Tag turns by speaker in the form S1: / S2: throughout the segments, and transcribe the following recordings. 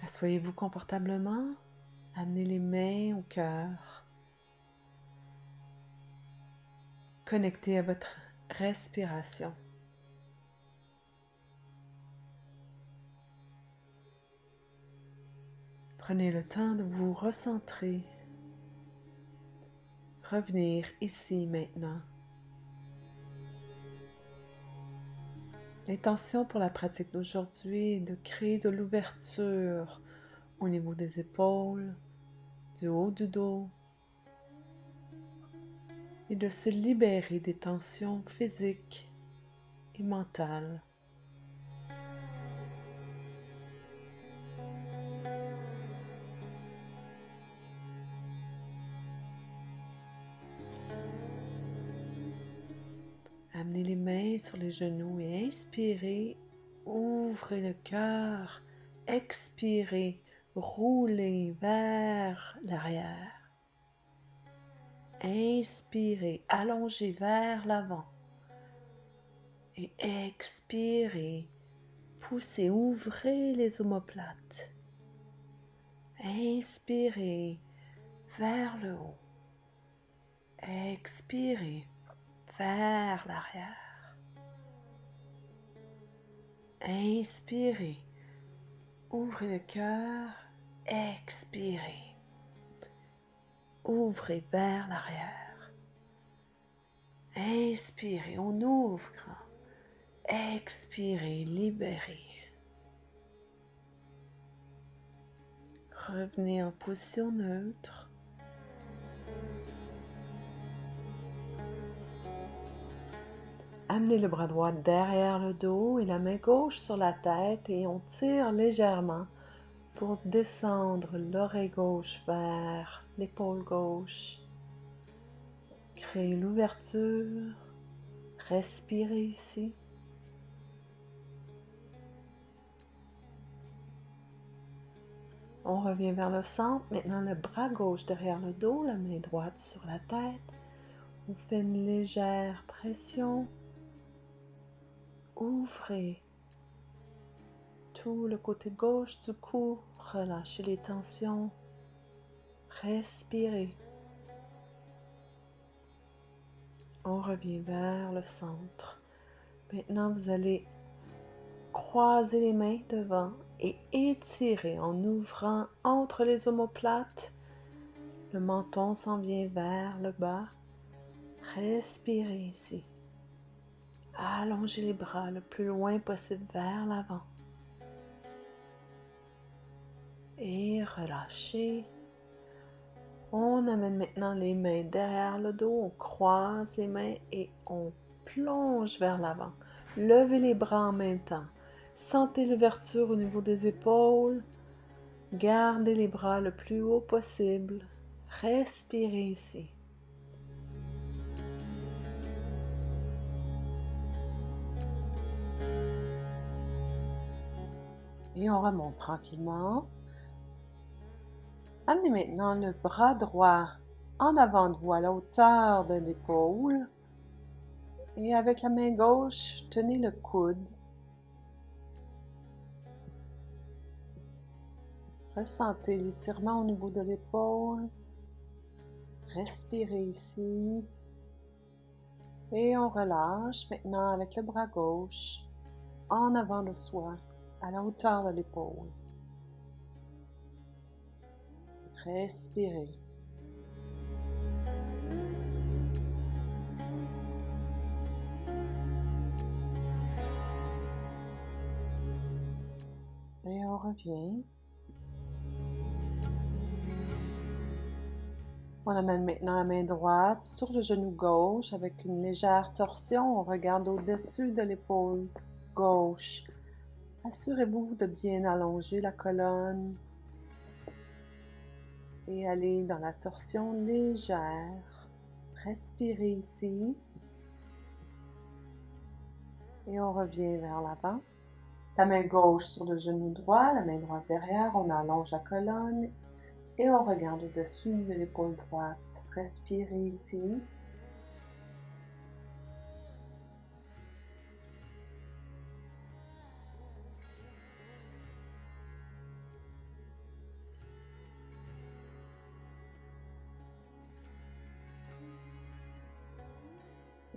S1: Asseyez-vous confortablement, amenez les mains au cœur, connectez à votre respiration. Prenez le temps de vous recentrer, revenir ici maintenant. L'intention pour la pratique d'aujourd'hui est de créer de l'ouverture au niveau des épaules, du haut du dos et de se libérer des tensions physiques et mentales. Amenez les mains sur les genoux et inspirez, ouvrez le cœur, expirez, roulez vers l'arrière. Inspirez, allongez vers l'avant et expirez, poussez, ouvrez les omoplates. Inspirez vers le haut, expirez vers l'arrière. Inspirez, ouvrez le cœur, expirez, ouvrez vers l'arrière. Inspirez, on ouvre grand. Expirez, libérez. Revenez en position neutre. Amenez le bras droit derrière le dos et la main gauche sur la tête et on tire légèrement pour descendre l'oreille gauche vers l'épaule gauche. Créez l'ouverture. Respirez ici. On revient vers le centre. Maintenant, le bras gauche derrière le dos, la main droite sur la tête. On fait une légère pression. Ouvrez tout le côté gauche du cou. Relâchez les tensions. Respirez. On revient vers le centre. Maintenant, vous allez croiser les mains devant et étirer en ouvrant entre les omoplates. Le menton s'en vient vers le bas. Respirez ici. Allongez les bras le plus loin possible vers l'avant. Et relâchez. On amène maintenant les mains derrière le dos. On croise les mains et on plonge vers l'avant. Levez les bras en même temps. Sentez l'ouverture au niveau des épaules. Gardez les bras le plus haut possible. Respirez ici. Et on remonte tranquillement. Amenez maintenant le bras droit en avant de vous à la hauteur de l'épaule. Et avec la main gauche, tenez le coude. Ressentez l'étirement au niveau de l'épaule. Respirez ici. Et on relâche maintenant avec le bras gauche en avant de soi, à la hauteur de l'épaule. Respirez. Et on revient. On amène maintenant la main droite sur le genou gauche avec une légère torsion. On regarde au-dessus de l'épaule gauche. Assurez-vous de bien allonger la colonne et aller dans la torsion légère. Respirez ici. Et on revient vers l'avant. La main gauche sur le genou droit, la main droite derrière. On allonge la colonne et on regarde au-dessus de l'épaule droite. Respirez ici.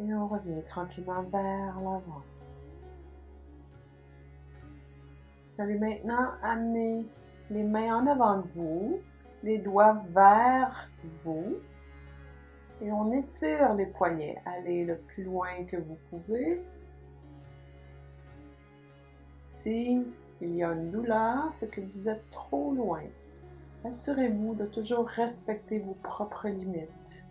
S1: Et on revient tranquillement vers l'avant. Vous allez maintenant amener les mains en avant de vous, les doigts vers vous. Et on étire les poignets. Allez le plus loin que vous pouvez. Si il y a une douleur, c'est que vous êtes trop loin. Assurez-vous de toujours respecter vos propres limites.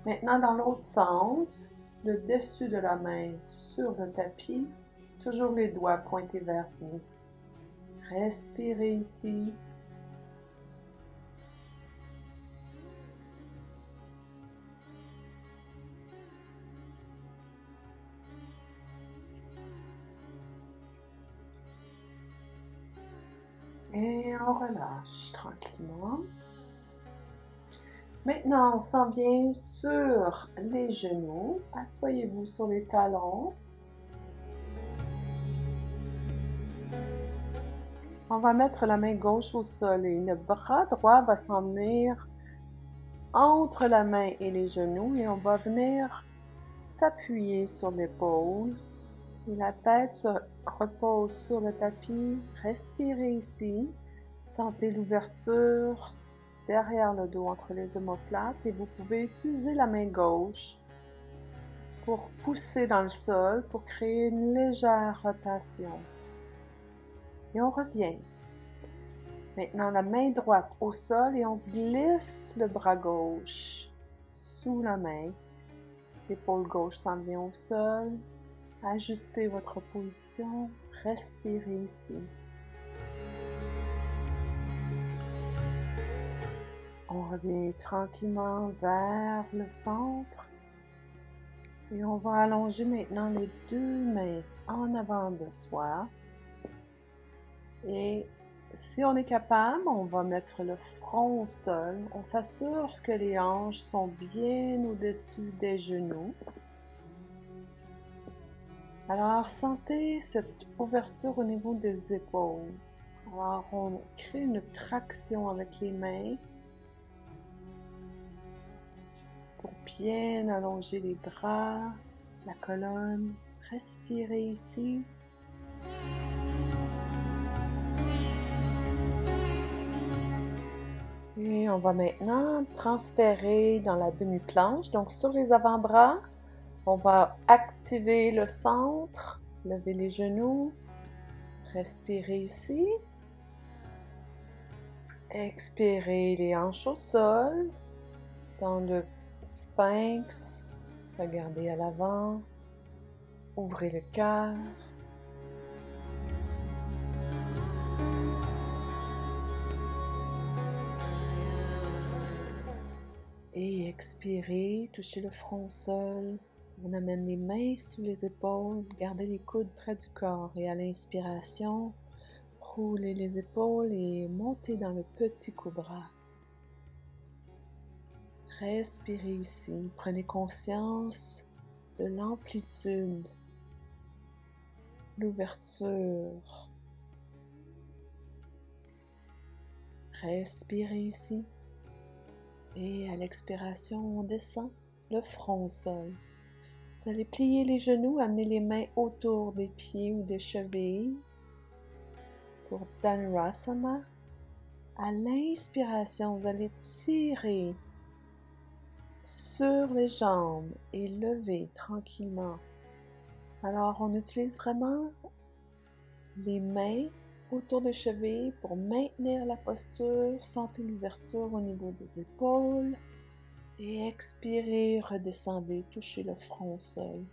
S1: Maintenant, dans l'autre sens, le dessus de la main sur le tapis, toujours les doigts pointés vers vous. Respirez ici. Et on relâche tranquillement. Maintenant, on s'en vient sur les genoux. Asseyez-vous sur les talons. On va mettre la main gauche au sol et le bras droit va s'en venir entre la main et les genoux et on va venir s'appuyer sur l'épaule. Et la tête se repose sur le tapis. Respirez ici. Sentez l'ouverture derrière le dos entre les omoplates et vous pouvez utiliser la main gauche pour pousser dans le sol pour créer une légère rotation. Et on revient. Maintenant la main droite au sol et on glisse le bras gauche sous la main. L'épaule gauche s'en vient au sol. Ajustez votre position. Respirez ici. On revient tranquillement vers le centre. Et on va allonger maintenant les deux mains en avant de soi. Et si on est capable, on va mettre le front au sol. On s'assure que les hanches sont bien au-dessus des genoux. Alors, sentez cette ouverture au niveau des épaules. Alors, on crée une traction avec les mains pour bien allonger les bras, la colonne. Respirez ici. Et on va maintenant transférer dans la demi-planche. Donc, sur les avant-bras, on va activer le centre, lever les genoux, respirez ici. Expirez les hanches au sol, dans le sphinx, regardez à l'avant, ouvrez le cœur. Et expirez, touchez le front au sol. On amène les mains sous les épaules, gardez les coudes près du corps et à l'inspiration, roulez les épaules et montez dans le petit cobra. Respirez ici, prenez conscience de l'amplitude, l'ouverture. Respirez ici et à l'expiration, on descend le front au sol. Vous allez plier les genoux, amener les mains autour des pieds ou des chevilles pour Dhanurasana. À l'inspiration, vous allez tirer sur les jambes et lever tranquillement. Alors, on utilise vraiment les mains autour des chevilles pour maintenir la posture. Sentez l'ouverture au niveau des épaules. Et expirez, redescendez, touchez le front au sol.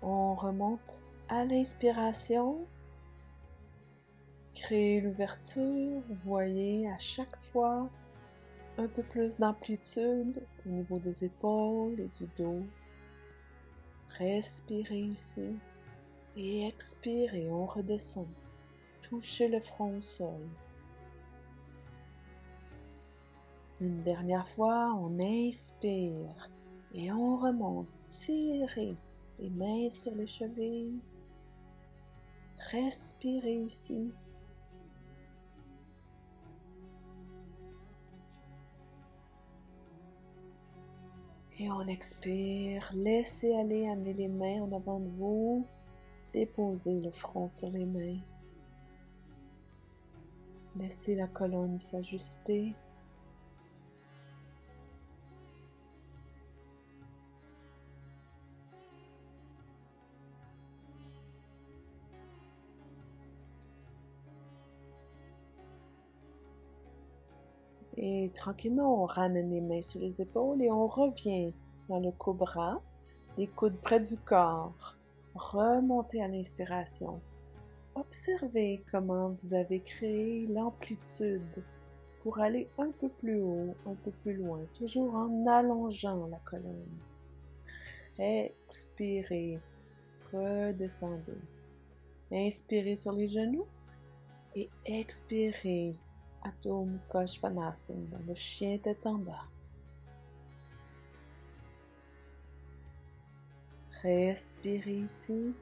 S1: On remonte à l'inspiration. Créez l'ouverture. Vous voyez à chaque fois un peu plus d'amplitude au niveau des épaules et du dos. Respirez ici. Et expirez, on redescend. Touchez le front au sol. Une dernière fois, on inspire et on remonte. Tirez les mains sur les chevilles. Respirez ici. Et on expire, laissez aller, amenez les mains en avant de vous, déposez le front sur les mains. Laissez la colonne s'ajuster. Et tranquillement, on ramène les mains sur les épaules et on revient dans le cobra, les coudes près du corps. Remontez à l'inspiration. Observez comment vous avez créé l'amplitude pour aller un peu plus haut, un peu plus loin, toujours en allongeant la colonne. Expirez, redescendez. Inspirez sur les genoux et expirez. Adho Mukha Svanasana, le chien tête en bas. Respirez ici.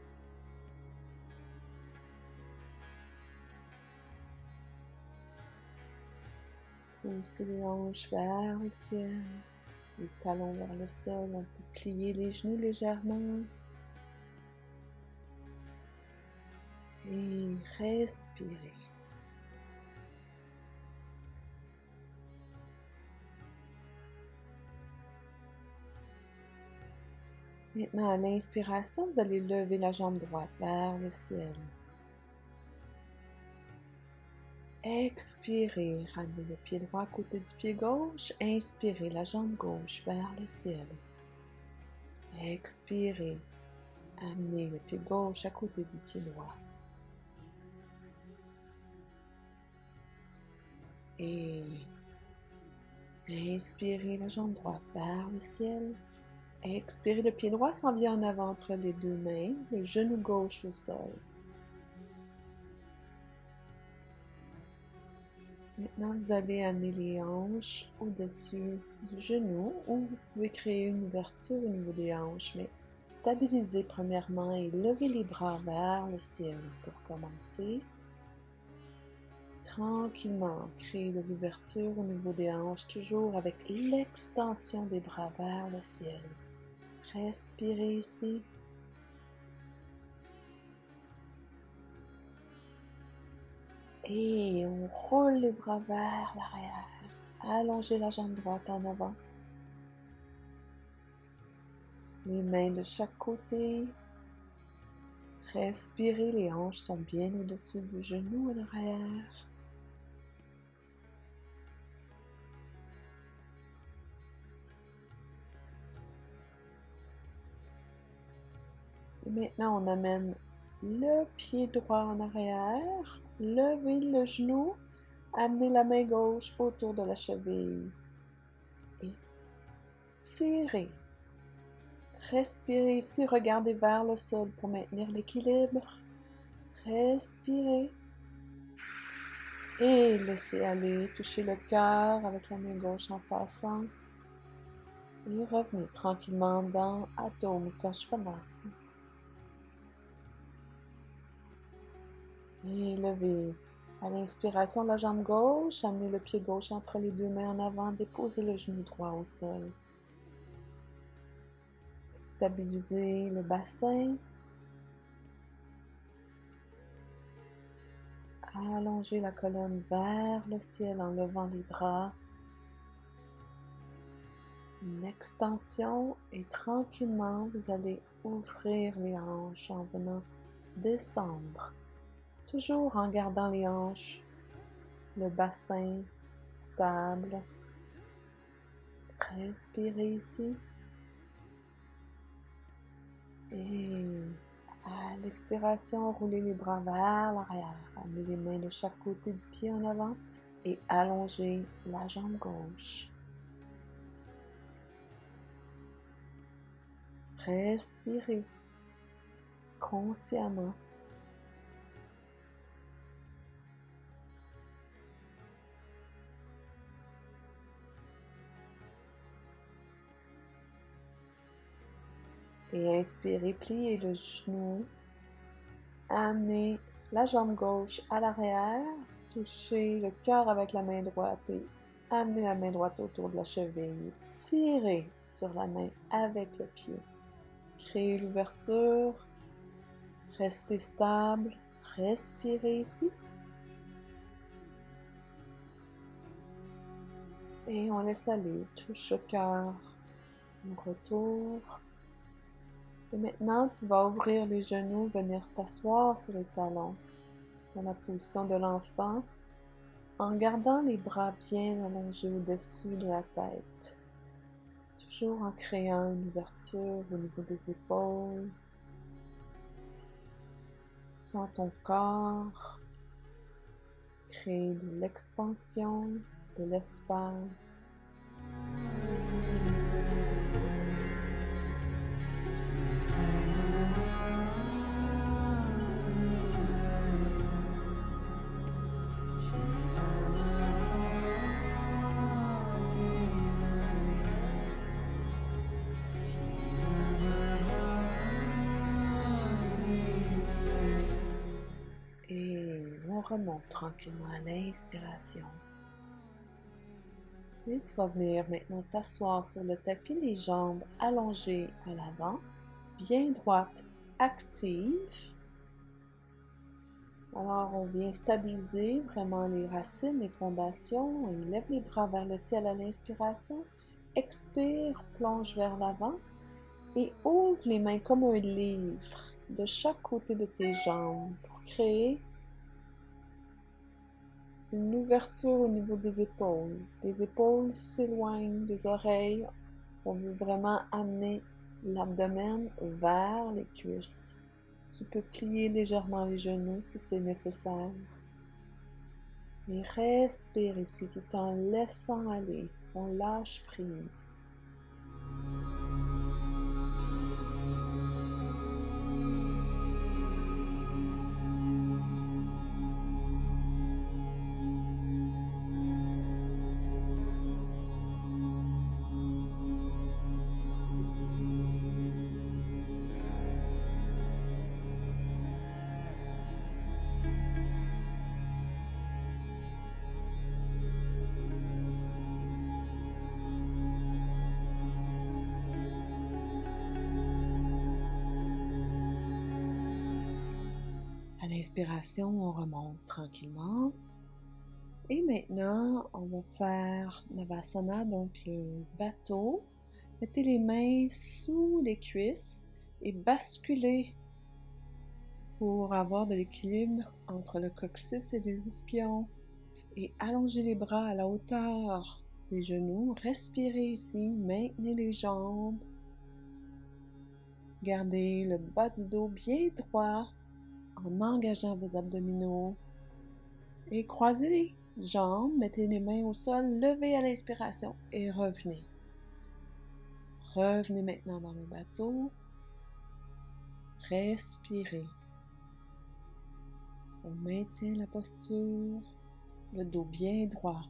S1: Poussez les hanches vers le ciel, les talons vers le sol. On peut plier les genoux légèrement. Et respirez. Maintenant, à l'inspiration, vous allez lever la jambe droite vers le ciel. Expirez, ramenez le pied droit à côté du pied gauche. Inspirez la jambe gauche vers le ciel. Expirez, amenez le pied gauche à côté du pied droit. Et inspirez la jambe droite vers le ciel. Expirez, le pied droit s'en vient en avant entre les deux mains, le genou gauche au sol. Maintenant, vous allez amener les hanches au-dessus du genou ou vous pouvez créer une ouverture au niveau des hanches, mais stabilisez premièrement et levez les bras vers le ciel pour commencer. Tranquillement, créez de l'ouverture au niveau des hanches, toujours avec l'extension des bras vers le ciel. Respirez ici. Et on roule les bras vers l'arrière. Allongez la jambe droite en avant. Les mains de chaque côté. Respirez, les hanches sont bien au-dessus du genou à l'arrière. Et maintenant, on amène le pied droit en arrière. Levez le genou. Amenez la main gauche autour de la cheville. Et tirez. Respirez ici, regardez vers le sol pour maintenir l'équilibre. Respirez. Et laissez aller, touchez le cœur avec la main gauche en passant. Et revenez tranquillement dans Adho Mukha Svanasana. Et levez à l'inspiration la jambe gauche, amenez le pied gauche entre les deux mains en avant, déposez le genou droit au sol. Stabilisez le bassin. Allongez la colonne vers le ciel en levant les bras. Une extension et tranquillement, vous allez ouvrir les hanches en venant descendre. Toujours en gardant les hanches, le bassin stable. Respirez ici. Et à l'expiration, roulez les bras vers l'arrière. Amenez les mains de chaque côté du pied en avant et allongez la jambe gauche. Respirez consciemment. Et inspirez, pliez le genou. Amenez la jambe gauche à l'arrière. Touchez le cœur avec la main droite et Amenez la main droite autour de la cheville. Tirez sur la main avec le pied. Créez l'ouverture. Restez stable. Respirez ici. Et on laisse aller. Touche le cœur. On retourne. Et maintenant, tu vas ouvrir les genoux, venir t'asseoir sur les talons dans la position de l'enfant en gardant les bras bien allongés au-dessus de la tête. Toujours en créant une ouverture au niveau des épaules. Sens ton corps créer de l'expansion, de l'espace. Et on remonte tranquillement à l'inspiration. Et tu vas venir maintenant t'asseoir sur le tapis, les jambes allongées à l'avant, bien droite, active. Alors on vient stabiliser vraiment les racines, les fondations. On lève les bras vers le ciel à l'inspiration. Expire, plonge vers l'avant et ouvre les mains comme un livre de chaque côté de tes jambes pour créer une ouverture au niveau des épaules. Les épaules s'éloignent des oreilles. On veut vraiment amener l'abdomen vers les cuisses. Tu peux plier légèrement les genoux si c'est nécessaire. Et respire ici tout en laissant aller. On lâche prise. À l'inspiration, on remonte tranquillement. Et maintenant, on va faire Navasana, donc le bateau. Mettez les mains sous les cuisses et basculez pour avoir de l'équilibre entre le coccyx et les ischions. Et allongez les bras à la hauteur des genoux. Respirez ici, maintenez les jambes. Gardez le bas du dos bien droit en engageant vos abdominaux. Et croisez les jambes, mettez les mains au sol, levez à l'inspiration et revenez. Revenez maintenant dans le bateau. Respirez. On maintient la posture, le dos bien droit.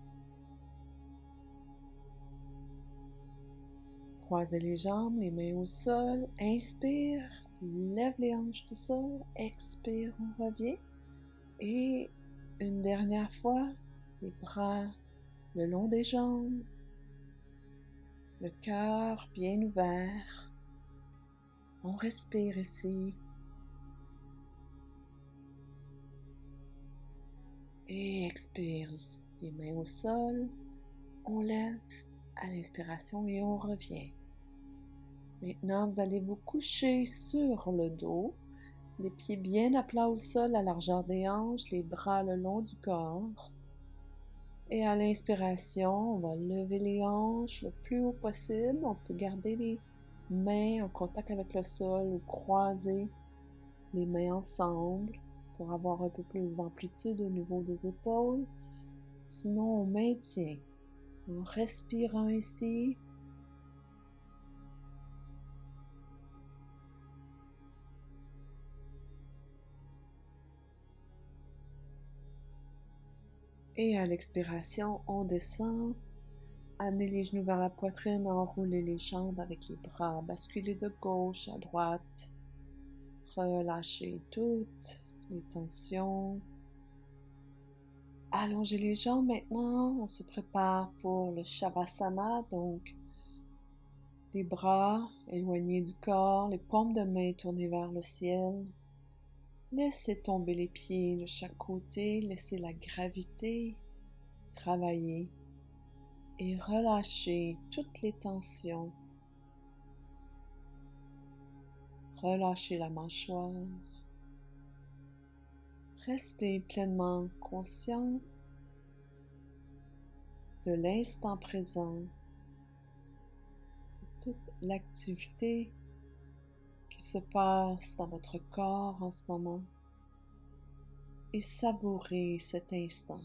S1: Croisez les jambes, les mains au sol. Inspire, lève les hanches du sol. Expire, on revient. Et une dernière fois, les bras le long des jambes. Le cœur bien ouvert. On respire ici. Et expire, les mains au sol. On lève à l'inspiration et on revient. Maintenant, vous allez vous coucher sur le dos, les pieds bien à plat au sol, à largeur des hanches, les bras le long du corps. Et à l'inspiration, on va lever les hanches le plus haut possible. On peut garder les mains en contact avec le sol ou croiser les mains ensemble pour avoir un peu plus d'amplitude au niveau des épaules. Sinon, on maintient en respirant ici. Et à l'expiration, on descend. Amenez les genoux vers la poitrine, enroulez les jambes avec les bras, basculez de gauche à droite. Relâchez toutes les tensions. Allongez les jambes maintenant. On se prépare pour le Shavasana, donc les bras éloignés du corps, les paumes de main tournées vers le ciel. Laissez tomber les pieds de chaque côté, laissez la gravité travailler et relâchez toutes les tensions. Relâchez la mâchoire. Restez pleinement conscient de l'instant présent, de toute l'activité qui se passe dans votre corps en ce moment et savourez cet instant.